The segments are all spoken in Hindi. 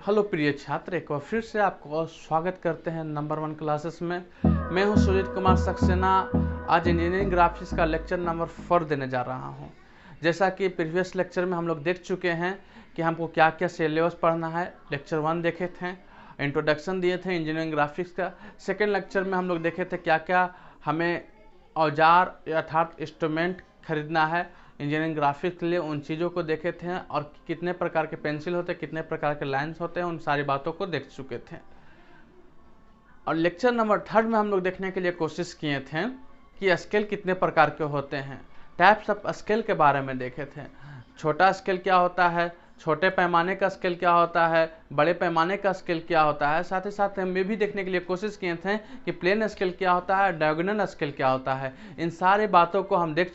हेलो प्रिय छात्र, एक बार फिर से आपको स्वागत करते हैं नंबर 1 क्लासेस में। मैं हूं सुजीत कुमार सक्सेना। आज इंजीनियरिंग ग्राफिक्स का लेक्चर नंबर 4 देने जा रहा हूं। जैसा कि प्रीवियस लेक्चर में हम लोग देख चुके हैं कि हमको क्या क्या सिलेबस पढ़ना है। लेक्चर 1 देखे थे, इंट्रोडक्शन दिए थे इंजीनियरिंग ग्राफिक्स का। सेकेंड लेक्चर में हम लोग देखे थे क्या क्या हमें औजार अर्थात इंस्ट्रूमेंट खरीदना है इंजीनियरिंग ग्राफिक्स के लिए, उन चीज़ों को देखे थे। और कितने प्रकार के पेंसिल होते हैं, कितने प्रकार के लाइन्स होते हैं, उन सारी बातों को देख चुके थे। और लेक्चर नंबर 3 में हम लोग देखने के लिए कोशिश किए थे कि स्केल कितने प्रकार के होते हैं। टाइप्स ऑफ स्केल के बारे में देखे थे। छोटा स्केल क्या होता है, छोटे पैमाने का स्केल क्या होता है, बड़े पैमाने का स्केल क्या होता है। साथ ही साथ हम ये भी देखने के लिए कोशिश किए थे कि प्लेन स्केल क्या होता है, डायगोनल स्केल क्या होता है। इन सारी बातों को हम देख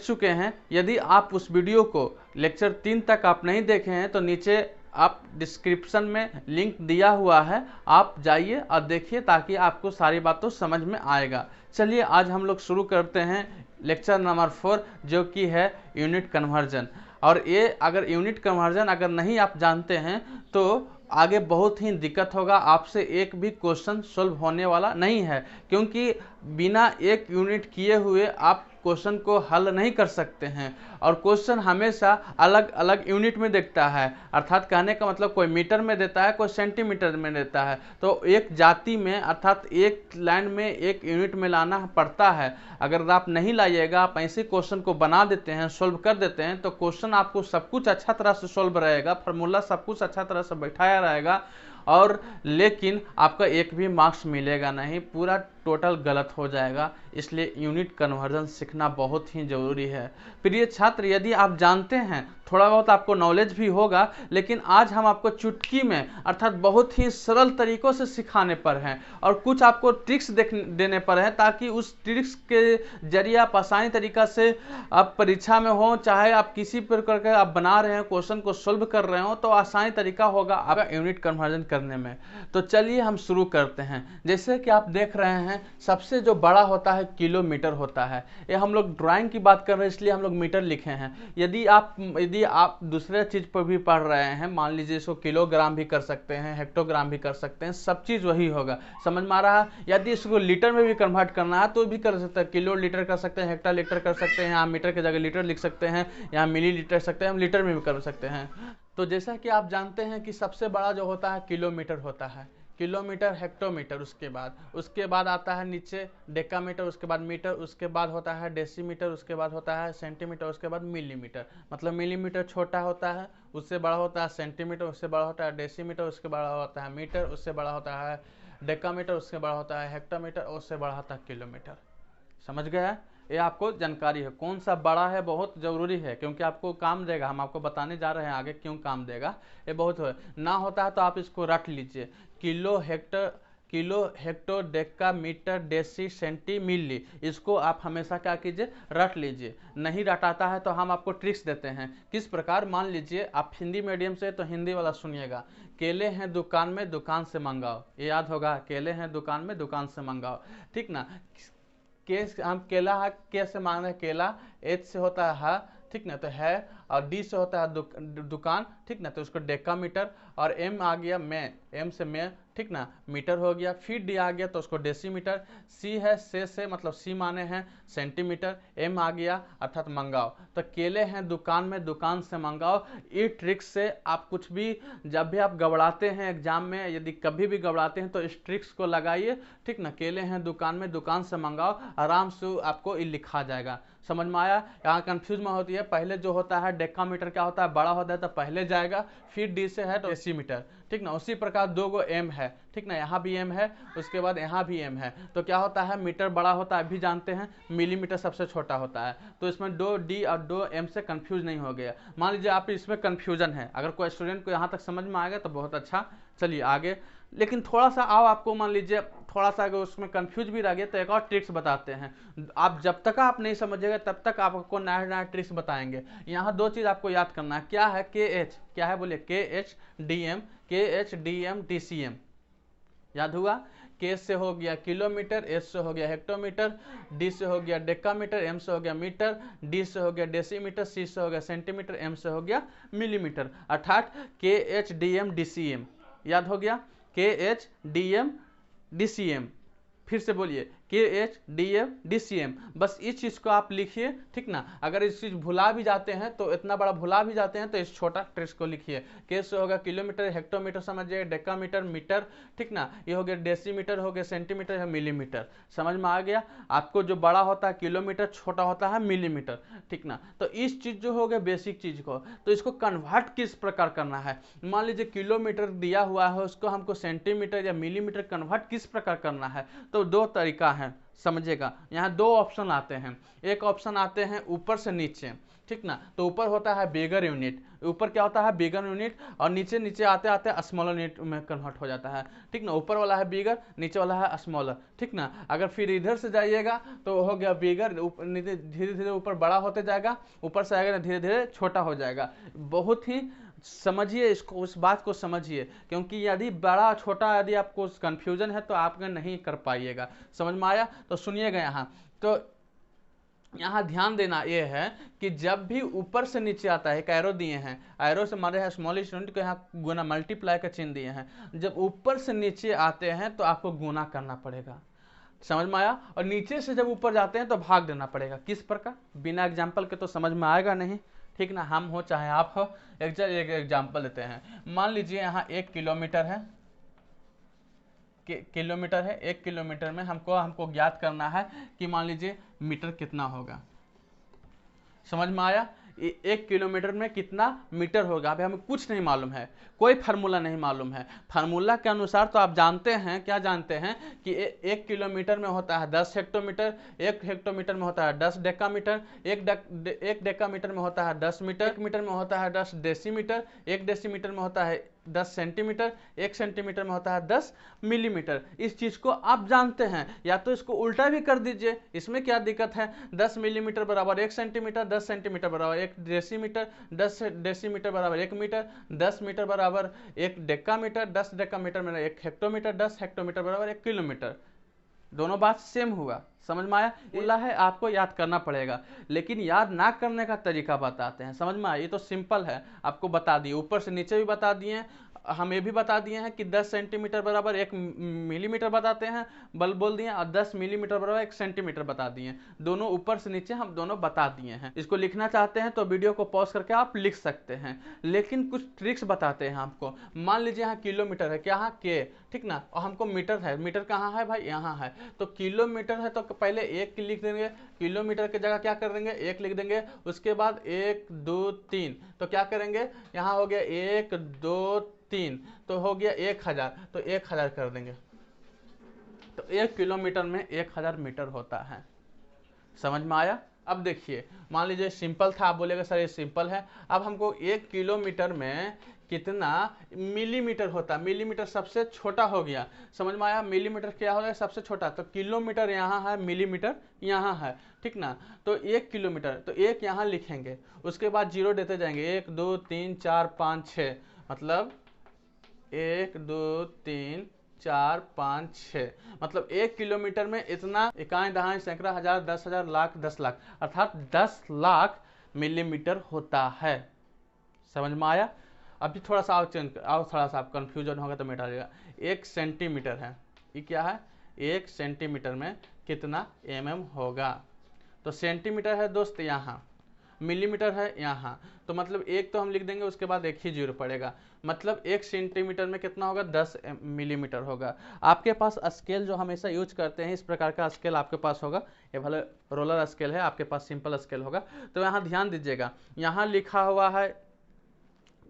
चुके हैं। यदि आप उस वीडियो को लेक्चर 3 तक आप नहीं देखे हैं तो नीचे आप डिस्क्रिप्शन में लिंक दिया हुआ है, आप जाइए और देखिए ताकि आपको सारी बातों समझ में आएगा। चलिए आज हम लोग शुरू करते हैं लेक्चर नंबर 4, जो कि है यूनिट कन्वर्जन। और ये अगर यूनिट कन्वर्जन अगर नहीं आप जानते हैं तो आगे बहुत ही दिक्कत होगा, आपसे एक भी क्वेश्चन सॉल्व होने वाला नहीं है, क्योंकि बिना एक यूनिट किए हुए आप क्वेश्चन को हल नहीं कर सकते हैं। और क्वेश्चन हमेशा अलग अलग यूनिट में देखता है, अर्थात कहने का मतलब कोई मीटर में देता है, कोई सेंटीमीटर में देता है। तो एक जाति में अर्थात एक लाइन में एक यूनिट में लाना पड़ता है। अगर आप नहीं लाइएगा, आप ऐसे क्वेश्चन को बना देते हैं, सोल्व कर देते हैं, तो क्वेश्चन आपको सब कुछ अच्छा तरह से सोल्व रहेगा, फार्मूला सब कुछ अच्छा तरह से बैठाया रहेगा, और लेकिन आपका एक भी मार्क्स मिलेगा नहीं, पूरा टोटल गलत हो जाएगा। इसलिए यूनिट कन्वर्जन सीखना बहुत ही जरूरी है। प्रिय छात्र, यदि आप जानते हैं, थोड़ा बहुत आपको नॉलेज भी होगा, लेकिन आज हम आपको चुटकी में अर्थात बहुत ही सरल तरीकों से सिखाने पर हैं, और कुछ आपको ट्रिक्स देने पर है, ताकि उस ट्रिक्स के जरिए आप आसानी तरीका से आप परीक्षा में हो, चाहे आप किसी प्रकार के आप बना रहे हैं, क्वेश्चन को सोल्व कर रहे हो, तो आसानी तरीका होगा आपका यूनिट कन्वर्जन करने में। तो चलिए हम शुरू करते हैं। जैसे कि आप देख रहे हैं, सबसे जो बड़ा होता है किलोमीटर होता है। ये हम लोग ड्राइंग की बात कर रहे हैं इसलिए हम लोग मीटर लिखे हैं। यदि आप दूसरे चीज पर भी पढ़ रहे हैं, मान लीजिए इसको किलोग्राम भी कर सकते हैं, हेक्टोग्राम भी कर सकते हैं, सब चीज वही होगा। समझ में आ रहा है? यदि इसको लीटर में भी कन्वर्ट करना है तो भी कर सकते हैं, किलो लीटर कर सकते हैं, हेक्टा लीटर कर सकते हैं, यहाँ मीटर की जगह लीटर लिख सकते हैं, यहाँ मिली लीटर सकते हैं, हम लीटर में भी कर सकते हैं। तो जैसा कि आप जानते हैं कि सबसे बड़ा जो होता है किलोमीटर होता है, किलोमीटर, हेक्टोमीटर, उसके बाद आता है नीचे डेकामीटर, उसके बाद मीटर, उसके बाद होता है डेसीमीटर, उसके बाद होता है सेंटीमीटर, उसके बाद मिलीमीटर। मतलब मिलीमीटर छोटा होता है, उससे बड़ा होता है सेंटीमीटर, उससे बड़ा होता है डेसीमीटर, उसके बड़ा होता है मीटर, उससे बड़ा होता है डेकामीटर, उससे बड़ा होता है हेक्टोमीटर, और उससे बड़ा होता है किलोमीटर। समझ गया? ये आपको जानकारी है, कौन सा बड़ा है बहुत जरूरी है, क्योंकि आपको काम देगा। हम आपको बताने जा रहे हैं आगे क्यों काम देगा। ये बहुत ना होता है तो आप इसको रट लीजिए, kilo hecto deca metre deci centi milli. इसको आप हमेशा क्या कीजिए, रट लीजिए। नहीं रटाता है तो हम आपको ट्रिक्स देते हैं किस प्रकार। मान लीजिए आप हिंदी मीडियम से, तो हिंदी वाला सुनिएगा। केले हैं दुकान में, दुकान से मंगाओ। ये याद होगा, केले हैं दुकान में, दुकान से मंगाओ। ठीक ना? हम केला है, के से मांग रहे हैं केला, एच से होता है, ठीक ना, तो है, और डी से होता है दुकान, ठीक ना, तो उसको डेकामीटर, और एम आ गया में, एम से में, ठीक ना, मीटर हो गया। फिर डी आ गया तो उसको डेसीमीटर, सी है से मतलब सी माने हैं सेंटीमीटर, एम आ गया अर्थात मंगाओ। तो केले हैं दुकान में, दुकान से मंगाओ। ये ट्रिक से आप कुछ भी, जब भी आप घबराते हैं एग्जाम में, यदि कभी भी घबराते हैं तो इस ट्रिक्स को लगाइए, ठीक ना। केले हैं दुकान में, दुकान से मंगाओ, आराम से आपको ये लिखा जाएगा। समझ में आया? यहाँ कंफ्यूज में होती है, पहले जो होता है डेकामीटर क्या होता है, बड़ा होता है तो पहले जाएगा, फिर डी से है तो डेसीमीटर, ठीक ना। उसी प्रकार दो गो एम है, ठीक ना, यहाँ भी एम है, उसके बाद यहाँ भी एम है, तो क्या होता है, मीटर बड़ा होता है, अभी जानते हैं, मिलीमीटर सबसे छोटा होता है। तो इसमें दो डी और दो एम से कंफ्यूज नहीं हो गया। मान लीजिए आप इसमें कंफ्यूजन है, अगर कोई स्टूडेंट को यहाँ तक समझ में आएगा तो बहुत अच्छा। चलिए आगे, लेकिन थोड़ा सा आओ, आपको मान लीजिए थोड़ा सा अगर उसमें कंफ्यूज भी रह गया तो एक और ट्रिक्स बताते हैं। आप जब तक आप नहीं समझेगा तब तक आपको नया नया ट्रिक्स बताएंगे। यहाँ दो चीज आपको याद करना है। क्या है के एच, क्या है बोलिए, K H D M, K H D M D C M. याद हुआ? के से हो गया किलोमीटर, एच से हो गया हेक्टोमीटर, डी से हो गया डेकामीटर, एम से हो गया मीटर, डी से हो गया डेसीमीटर, सी से हो गया सेंटीमीटर, एम से हो गया मिलीमीटर। अर्थात K H D M D C M. याद हो गया, K H D M D C M. फिर से बोलिए, K H D M D C M. बस इस चीज़ को आप लिखिए, ठीक ना। अगर इस चीज़ भुला भी जाते हैं तो इतना बड़ा भुला भी जाते हैं तो इस छोटा ट्रिक्स को लिखिए। के से होगा किलोमीटर, हेक्टोमीटर समझिए, डेकामीटर मीटर, ठीक ना। ये हो गया डेसीमीटर, हो गया सेंटीमीटर है मिलीमीटर। समझ में आ गया। आपको जो बड़ा होता है किलोमीटर, छोटा होता है मिलीमीटर, ठीक ना। तो इस चीज़ जो हो गया बेसिक चीज़ को, तो इसको कन्वर्ट किस प्रकार करना है। मान लीजिए किलोमीटर दिया हुआ है, उसको हमको सेंटीमीटर या मिलीमीटर कन्वर्ट किस प्रकार करना है। तो दो तरीका है, समझिएगा। यहाँ दो ऑप्शन आते हैं। एक ऑप्शन आते हैं ऊपर से नीचे, ठीक ना। तो ऊपर होता है बिगर यूनिट, ऊपर क्या होता है बिगर यूनिट, और नीचे नीचे आते आते स्मॉलर यूनिट में कन्वर्ट हो जाता है, ठीक ना। ऊपर वाला है बिगर, नीचे वाला है स्मॉलर, ठीक ना। अगर फिर इधर से जाइएगा तो हो गया बिगर, धीरे धीरे ऊपर बड़ा होते जाएगा, ऊपर से आएगा धीरे धीरे छोटा हो जाएगा। बहुत ही समझिए इसको, उस बात को समझिए, क्योंकि यदि बड़ा छोटा यदि आपको कंफ्यूजन है तो आप नहीं कर पाइएगा। समझ में आया। तो सुनिएगा यहाँ, तो यहाँ ध्यान देना ये है कि जब भी ऊपर से नीचे आता है, एक एरो दिए हैं, एरो से मारे है स्मॉलेस्ट यूनिट को, यहाँ गुना मल्टीप्लाई का चिन्ह दिए हैं। जब ऊपर से नीचे आते हैं तो आपको गुना करना पड़ेगा। समझ में आया। और नीचे से जब ऊपर जाते हैं तो भाग देना पड़ेगा। किस प्रकार, बिना एग्जाम्पल के तो समझ में आएगा नहीं, ठीक ना। हम हो चाहे आप हो, एक एग्जाम्पल लेते हैं। मान लीजिए यहाँ 1 किलोमीटर है, किलोमीटर है। 1 किलोमीटर में हमको ज्ञात करना है कि मान लीजिए मीटर कितना होगा। समझ में आया। 1 किलोमीटर में कितना मीटर होगा, अभी हमें कुछ नहीं मालूम है, कोई फार्मूला नहीं मालूम है। फार्मूला के अनुसार तो आप जानते हैं, क्या जानते हैं कि 1 किलोमीटर में होता है 10 हेक्टोमीटर, 1 हेक्टोमीटर में होता है 10 डेकामीटर, 1 डेकामीटर में होता है 10 मीटर, 1 मीटर में होता है 10 डेसीमीटर, 1 डेसीमीटर में होता है 10 सेंटीमीटर, 1 सेंटीमीटर में होता है 10 मिलीमीटर। इस चीज़ को आप जानते हैं, या तो इसको उल्टा भी कर दीजिए, इसमें क्या दिक्कत है। 10 मिलीमीटर बराबर 1 सेंटीमीटर, 10 सेंटीमीटर बराबर 1 डेसीमीटर, 10 डेसीमीटर बराबर 1 मीटर, 10 मीटर बराबर 1 डेकामीटर, 10 डेकामीटर में 1 हेक्टोमीटर, 10 हेक्टोमीटर बराबर 1 किलोमीटर। दोनों बात सेम हुआ। समझ में आया। बोला है आपको याद करना पड़ेगा, लेकिन याद ना करने का तरीका बताते हैं। समझ में आया। ये तो सिंपल है, आपको बता दिए, ऊपर से नीचे भी बता दिए, हम ये भी बता दिए हैं कि 10 सेंटीमीटर बराबर 1 मिलीमीटर बताते हैं, बोल दिए, और 10 मिलीमीटर बराबर 1 सेंटीमीटर बता दिए। दोनों ऊपर से नीचे हम दोनों बता दिए हैं। इसको लिखना चाहते हैं तो वीडियो को पॉज करके आप लिख सकते हैं, लेकिन कुछ ट्रिक्स बताते हैं आपको। मान लीजिए यहाँ किलोमीटर है, क्या के, ठीक ना, और हमको मीटर है। मीटर कहाँ है भाई, यहाँ है। तो किलोमीटर है तो पहले 1 लिख देंगे, किलोमीटर की जगह क्या कर देंगे 1 लिख देंगे। उसके बाद 1 2 3, तो क्या करेंगे, यहाँ हो गया 1 2 3, तो हो गया 1000, तो 1000 कर देंगे। तो 1 किलोमीटर में 1000 मीटर होता है। समझ में आया। अब देखिए, मान लीजिए सिंपल था, आप बोलेगा सर ये सिंपल है। अब हमको 1 किलोमीटर में कितना मिलीमीटर होता है, मिलीमीटर सबसे छोटा हो गया। समझ में आया। मिलीमीटर क्या हो गया सबसे छोटा, तो किलोमीटर यहाँ है, मिलीमीटर यहाँ है, ठीक ना। तो 1 किलोमीटर, तो 1 यहाँ लिखेंगे, उसके बाद 0 देते जाएंगे, 1 2 3 4 5 6, मतलब 1 2 3 4 5 6, मतलब 1 किलोमीटर में इतना, इकाई दहाई सैकड़ा हजार 10,000 लाख 10 लाख, अर्थात 10 लाख मिलीमीटर होता है। समझ में आया। अभी थोड़ा सा और थोड़ा सा आप कंफ्यूजन होगा तो मिटा देगा। 1 सेंटीमीटर है, ये क्या है, 1 सेंटीमीटर में कितना होगा। तो सेंटीमीटर है दोस्त यहाँ, मिलीमीटर है यहाँ, तो मतलब 1 तो हम लिख देंगे, उसके बाद 1 ही 0 पड़ेगा, मतलब 1 सेंटीमीटर में कितना होगा 10 मिलीमीटर होगा। आपके पास स्केल जो हमेशा यूज करते हैं, इस प्रकार का स्केल आपके पास होगा। ये भले रोलर स्केल है, आपके पास सिंपल स्केल होगा। तो यहाँ ध्यान दीजिएगा, यहाँ लिखा हुआ है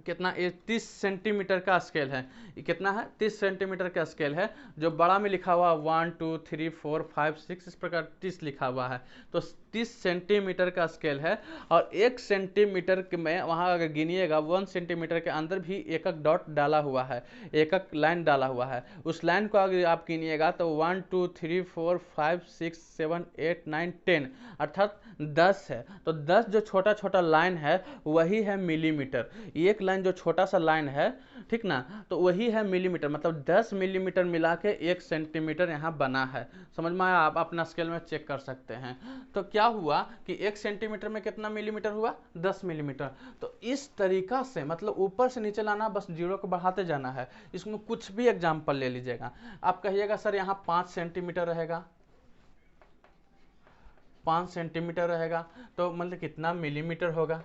कितना, 30 सेंटीमीटर का स्केल है। ये कितना है, 30 सेंटीमीटर का स्केल है। जो बड़ा में लिखा हुआ 1 2 3 4 5 6, इस प्रकार 30 लिखा हुआ है। तो 30 सेंटीमीटर का स्केल है और 1 सेंटीमीटर में वहाँ अगर गिनिएगा 1 सेंटीमीटर के अंदर भी एक एक डॉट डाला हुआ है, एक एक लाइन डाला हुआ है। उस लाइन को अगर आप गिनिएगा तो 1 2 3 4 5 6 7 8 9 10 अर्थात 10 है। तो 10 जो छोटा छोटा लाइन है वही है मिलीमीटर। एक लाइन जो छोटा सा लाइन है, ठीक ना, तो वही है मिलीमीटर। मतलब 10 मिलीमीटर मिला के 1 सेंटीमीटर यहाँ बना है। समझ में आया? आप अपना स्केल में चेक कर सकते हैं। तो क्या हुआ कि 1 सेंटीमीटर में कितना मिलीमीटर हुआ? 10 मिलीमीटर। तो इस तरीका से मतलब ऊपर से नीचे लाना, बस जीरो को बढ़ाते जाना है। इसमें कुछ भी एग्जाम्पल ले लीजिएगा। आप कहिएगा सर यहाँ 5 सेंटीमीटर रहेगा, 5 सेंटीमीटर रहेगा, तो मतलब कितना मिलीमीटर होगा?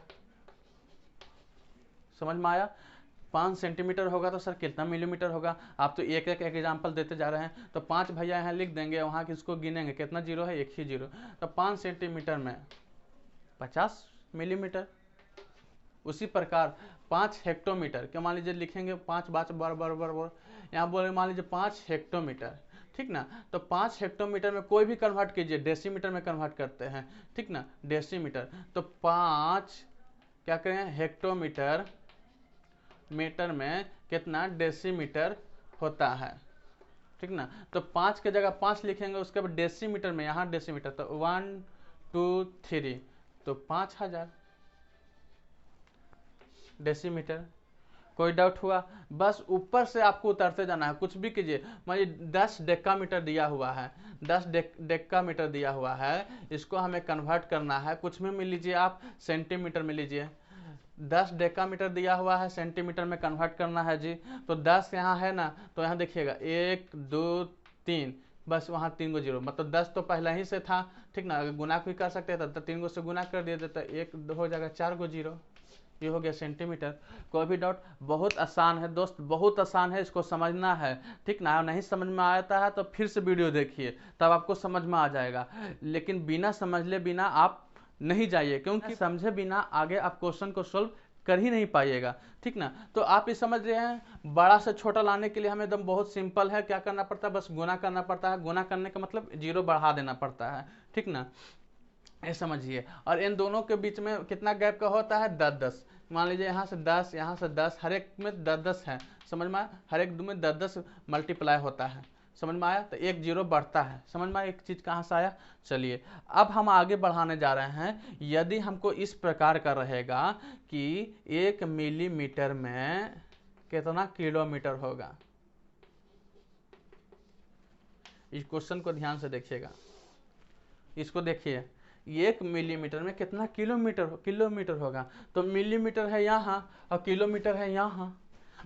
समझ में आया? 5 सेंटीमीटर होगा तो सर कितना मिलीमीटर होगा? आप तो एक एक एग्जाम्पल देते जा रहे हैं। तो 5 भैया यहाँ लिख देंगे, वहाँ किसको गिनेंगे, कितना जीरो है? एक ही जीरो। तो 5 सेंटीमीटर में 50 मिलीमीटर। उसी प्रकार 5 हेक्टोमीटर, क्या मान लीजिए लिखेंगे 5 बार बार बार बार बार, यहाँ बोले मान लीजिए 5 हेक्टोमीटर, ठीक ना। तो 5 हेक्टोमीटर में कोई भी कन्वर्ट कीजिए, डेसीमीटर में कन्वर्ट करते हैं, ठीक ना, डेसीमीटर। तो 5 क्या करें, हेक्टोमीटर मीटर में कितना डेसीमीटर होता है, ठीक ना। तो 5 के जगह 5 लिखेंगे, उसके बाद डेसीमीटर में यहाँ डेसीमीटर, तो 1 2 3 तो 5000 डेसीमीटर। कोई डाउट हुआ? बस ऊपर से आपको उतरते जाना है, कुछ भी कीजिए। मान 10 डेकामीटर दिया हुआ है, 10 डेकामीटर दिया हुआ है, इसको हमें कन्वर्ट करना है। कुछ में मिल लीजिए, आप सेंटीमीटर में लीजिए। 10 डेकामीटर दिया हुआ है, सेंटीमीटर में कन्वर्ट करना है जी। तो 10 यहाँ है ना, तो यहाँ देखिएगा 1 2 3, बस वहाँ 3 गो जीरो, मतलब 10 तो पहले ही से था, ठीक ना। अगर गुना भी कर सकते हैं तो 3 गो से गुना कर दिए तो 1 हो जाएगा, 4 गो जीरो, ये हो गया सेंटीमीटर। कोई भी डाउट? बहुत आसान है दोस्त, बहुत आसान है, इसको समझना है, ठीक ना। नहीं समझ में आता है तो फिर से वीडियो देखिए, तब आपको समझ में आ जाएगा। लेकिन बिना समझ ले बिना आप नहीं जाइए, क्योंकि समझे बिना आगे आप क्वेश्चन को सोल्व कर ही नहीं पाइएगा, ठीक ना। तो आप ये समझ रहे हैं, बड़ा से छोटा लाने के लिए हमें एकदम बहुत सिंपल है, क्या करना पड़ता है, बस गुना करना पड़ता है। गुना करने का मतलब जीरो बढ़ा देना पड़ता है, ठीक ना, ये समझिए। और इन दोनों के बीच में कितना गैप का होता है? 10-10। मान लीजिए यहाँ से 10, यहाँ से 10, हर एक में 10-10 है, समझ में आया? हर एक में 10-10 मल्टीप्लाई होता है, समझ में आया? तो एक जीरो बढ़ता है, समझ में आया एक चीज कहाँ से आया? चलिए अब हम आगे बढ़ाने जा रहे हैं। यदि हमको इस प्रकार का रहेगा कि 1 मिलीमीटर में कितना किलोमीटर होगा, इस क्वेश्चन को ध्यान से देखिएगा, इसको देखिए। 1 मिलीमीटर में कितना किलोमीटर होगा? तो मिलीमीटर है यहाँ और किलोमीटर है यहाँ,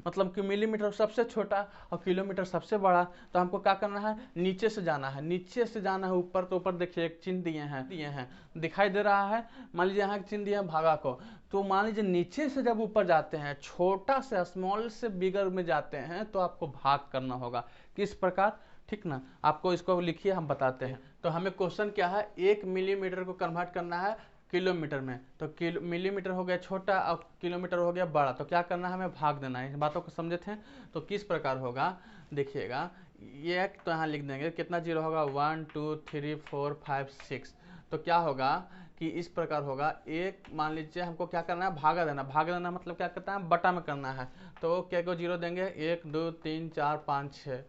मतलब कि मिलीमीटर सबसे छोटा और किलोमीटर सबसे बड़ा। तो हमको क्या करना है? नीचे से जाना है, नीचे से जाना है ऊपर। तो ऊपर देखिए एक चिन्ह दिए हैं, दिखाई दे रहा है। मान लीजिए यहाँ एक चिन्ह दिया है भागा को। तो मान लीजिए नीचे से जब ऊपर जाते हैं, छोटा से स्मॉल से बिगर में जाते हैं, तो आपको भाग करना होगा। किस प्रकार? ठीक ना, आपको इसको लिखिए, हम बताते हैं। तो हमें क्वेश्चन क्या है, 1 मिलीमीटर को कन्वर्ट करना है किलोमीटर में। तो मिलीमीटर हो गया छोटा और किलोमीटर हो गया बड़ा। तो क्या करना है, हमें भाग देना है। इन बातों को समझे थे? तो किस प्रकार होगा देखिएगा, ये तो यहाँ लिख देंगे, कितना जीरो होगा, 1 2 3 4 5 6। तो क्या होगा कि इस प्रकार होगा, एक मान लीजिए हमको क्या करना है, भागा देना। भागा देना मतलब क्या करता है, बटा में करना है। तो क्या को जीरो देंगे, 1 2 3 4 5 6,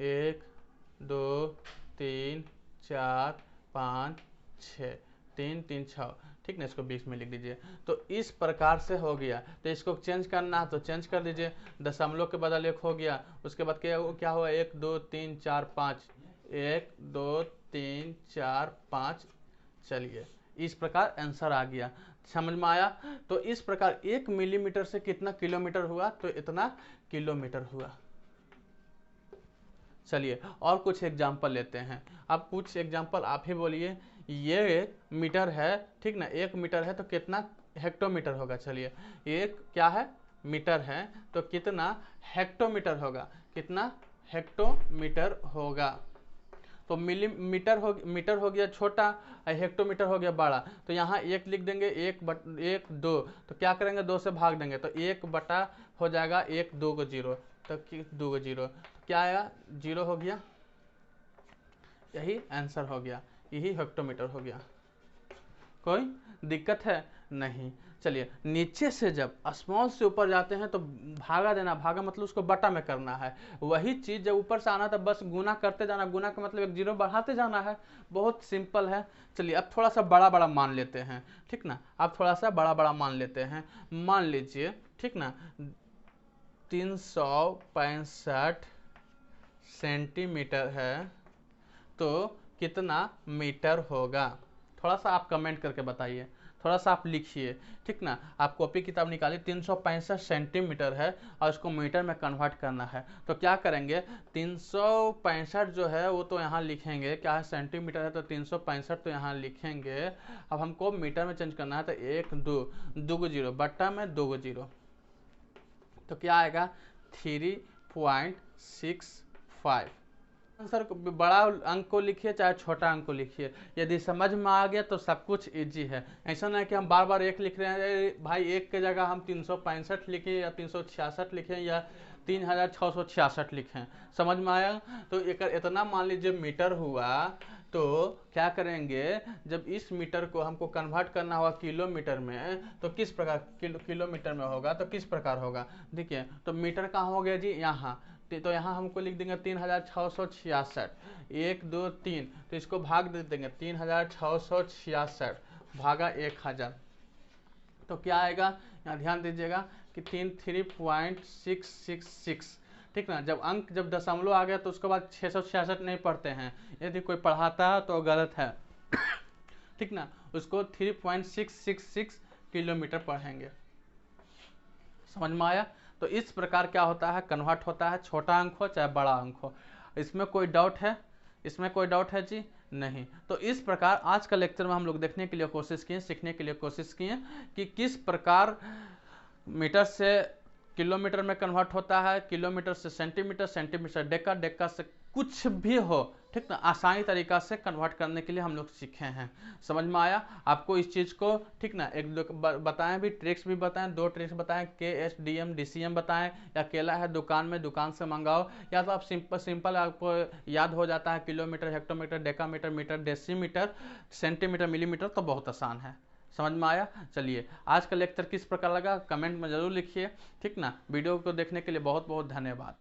1 2 3 4 5 6, 3 3 6, ठीक ना। इसको 20 में लिख दीजिए। तो इस प्रकार से हो गया। तो इसको चेंज करना है तो चेंज कर दीजिए, दशमलव के बदल 1 हो गया। उसके बाद क्या हुआ, 1 2 3 4 5, 1 2 3 4 5। चलिए इस प्रकार आंसर आ गया, समझ में आया? तो इस प्रकार 1 मिलीमीटर से कितना किलोमीटर हुआ, तो इतना किलोमीटर हुआ। चलिए और कुछ एग्जाम्पल लेते हैं। अब कुछ एग्जाम्पल आप ही बोलिए। ये मीटर है, ठीक ना, 1 मीटर है तो कितना हेक्टोमीटर होगा? चलिए, एक क्या है, मीटर है, तो कितना हेक्टोमीटर होगा? कितना हेक्टोमीटर होगा? तो मीटर हो गया छोटा और हेक्टोमीटर हो गया बड़ा। तो यहाँ 1 लिख देंगे, 1 2, तो क्या करेंगे, 2 से भाग देंगे, तो 1 बटा हो जाएगा 1 2 को जीरो, तो 2 को जीरो, क्या आया, जीरो हो गया। यही आंसर हो गया, यही हेक्टोमीटर हो गया। कोई दिक्कत है नहीं। चलिए, नीचे से जब स्मॉल से ऊपर जाते हैं तो भागा देना, भागा मतलब उसको बटा में करना है। वही चीज जब ऊपर से आना तो बस गुना करते जाना, गुना का मतलब एक जीरो बढ़ाते जाना है, बहुत सिंपल है। चलिए अब थोड़ा सा बड़ा बड़ा मान लेते हैं, ठीक ना, अब थोड़ा सा बड़ा बड़ा मान लेते हैं। मान लीजिए, ठीक ना, 365 सेंटीमीटर है तो कितना मीटर होगा? थोड़ा सा आप कमेंट करके बताइए, थोड़ा सा आप लिखिए, ठीक ना। आप कॉपी किताब निकालिए, 365 सेंटीमीटर है और इसको मीटर में कन्वर्ट करना है। तो क्या करेंगे, 365 जो है वो तो यहाँ लिखेंगे, क्या है सेंटीमीटर है तो 365 तो यहाँ लिखेंगे। अब हमको मीटर में चेंज करना है तो 1 2 जीरो बट्टा में 2 जीरो, तो क्या आएगा 3.65। आंसर बड़ा अंक को लिखिए चाहे छोटा अंक को लिखिए, यदि समझ में आ गया तो सब कुछ इजी है। ऐसा नहीं कि हम बार बार एक लिख रहे हैं, भाई एक के जगह हम 365 लिखें या 366 लिखें या 3666 लिखें, समझ में आया? तो एक इतना मान लीजिए मीटर हुआ, तो क्या करेंगे, जब इस मीटर को हमको कन्वर्ट करना होगा किलोमीटर में, तो किस प्रकार किलोमीटर में होगा तो किस प्रकार होगा, देखिए। तो मीटर कहाँ हो गया जी, यहाँ, तो यहाँ हमको लिख देंगे 3666, 1 2 3, तो इसको भाग दे देंगे 3666 भागा 1000, तो क्या आएगा, यहाँ ध्यान दीजिएगा कि 3.666, ठीक ना। जब अंक जब दशमलव आ गया तो उसके बाद 666 नहीं पढ़ते हैं, यदि कोई पढ़ाता है तो गलत है ठीक ना, उसको 3.666 किलोमीटर पढ़ेंगे, समझ में आया? तो इस प्रकार क्या होता है, कन्वर्ट होता है, छोटा अंक हो चाहे बड़ा अंक हो। इसमें कोई डाउट है, इसमें कोई डाउट है जी नहीं? तो इस प्रकार आज का लेक्चर में हम लोग देखने के लिए कोशिश किए, सीखने के लिए कोशिश किए कि किस प्रकार मीटर से किलोमीटर में कन्वर्ट होता है, किलोमीटर से सेंटीमीटर, सेंटीमीटर डेका, डेका से कुछ भी हो, ठीक ना, आसानी तरीका से कन्वर्ट करने के लिए हम लोग सीखे हैं। समझ में आया आपको इस चीज़ को, ठीक ना? एक दो बताएं भी, ट्रिक्स भी बताएं, 2 ट्रिक्स बताएं, KSDM DCM बताएं, या केला है दुकान में, दुकान से मंगाओ, या तो आप सिंपल आपको याद हो जाता है kilometre, hectometre, decametre, metre, decimetre, centimetre, millimetre, तो बहुत आसान है। समझ में आया? चलिए, आज का लेक्चर किस प्रकार लगा कमेंट में जरूर लिखिए, ठीक ना। वीडियो को देखने के लिए बहुत बहुत धन्यवाद।